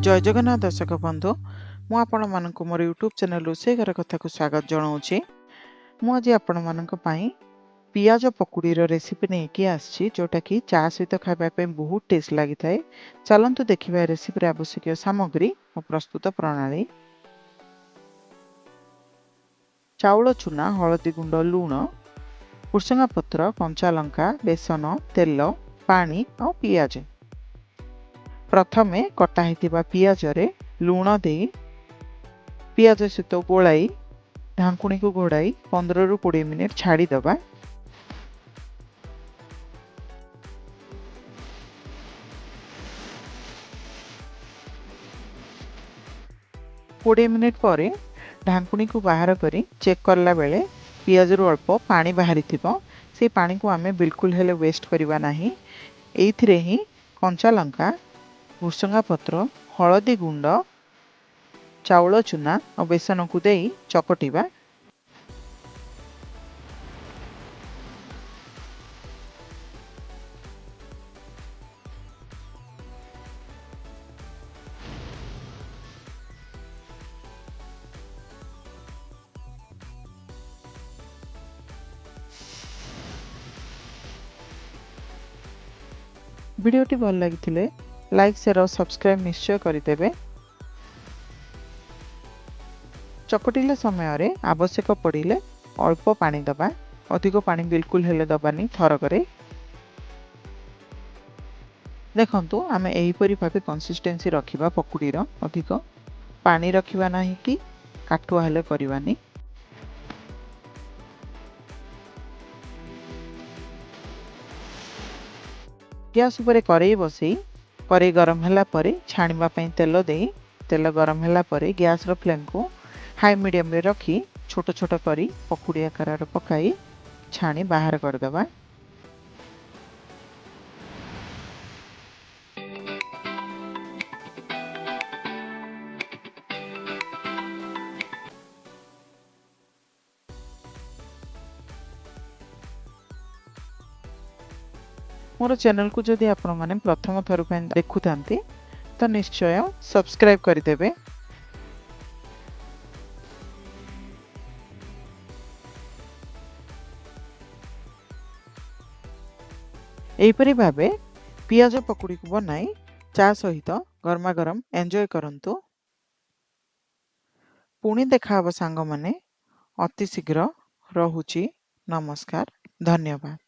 जय जगन्नाथ दर्शक बंधु मु आपण मानक मोर यूट्यूब चैनल रोषे घर कथा को स्वागत जनाऊँगी। मुझे आपण मानक पई पियाज पकुड़ी रेसिपी नहीं आसी जोटा कि चा सहित खावाई बहुत टेस्ट लगी थाए। चलतु देखा रेसिपी आवश्यक सामग्री और प्रस्तुत प्रणाली। चाउल चूना, हलदी गुंड, लुण, भुर्संगा पत्र, कंचा लंका, बेसन, तेल, पानी और पियाज। प्रथमे कटा होता पियाज रे लुण दे पियाज सहित गोलाई ढांकुणी को घोड़ाई 15 ରୁ 20 मिनिट छाड़ीदबा। कोड़े मिनिट पर ढांकुणी को बाहर करी चेक करला बेले पियाज रु अल्प पानी बाहरी थिबो। से पानी को आमे बिल्कुल हेले वेस्ट करबा नाही। एइथिरे ही कंचा लंका, भुर्संगा पत्र, हलदी गुंड, चाउल चूना और बेसन को देई चकटिबा। वीडियोटी भल लगी लाइक शेयर और सब्सक्राइब निश्चय करदेवे। चकटिले समय रे आवश्यक पड़िले अल्प पानी दबा, अधिक पानी बिल्कुल हेले दबानी थरकरे। देखंतु आमे एहीपरि भाबे कंसिस्टेंसी रखिबा पकुड़ीर, अधिक पानी रखिबा नाही कि काठुआ हेले करबानी। गैस उपरे करेई बसई करेई गरम होला परे छाणीबा पई तेल देई तेल गरम होला परे गैस रो फ्लेम को हाई मीडियम रे रखी छोट छोट करी पकुड़ी आकार पकाई छाणी बाहर करदबा। मोर चैनल को जदि आपण माने प्रथम थर देखु थांती तो निश्चय सब्सक्राइब करदेवे। एहीपरि भाबे पियाज पकुड़ी को बनाई चा सहित गरमा गरम एंजॉय करंतु। पुणी देखा सांग माने अति शीघ्र। रहुची नमस्कार, धन्यवाद।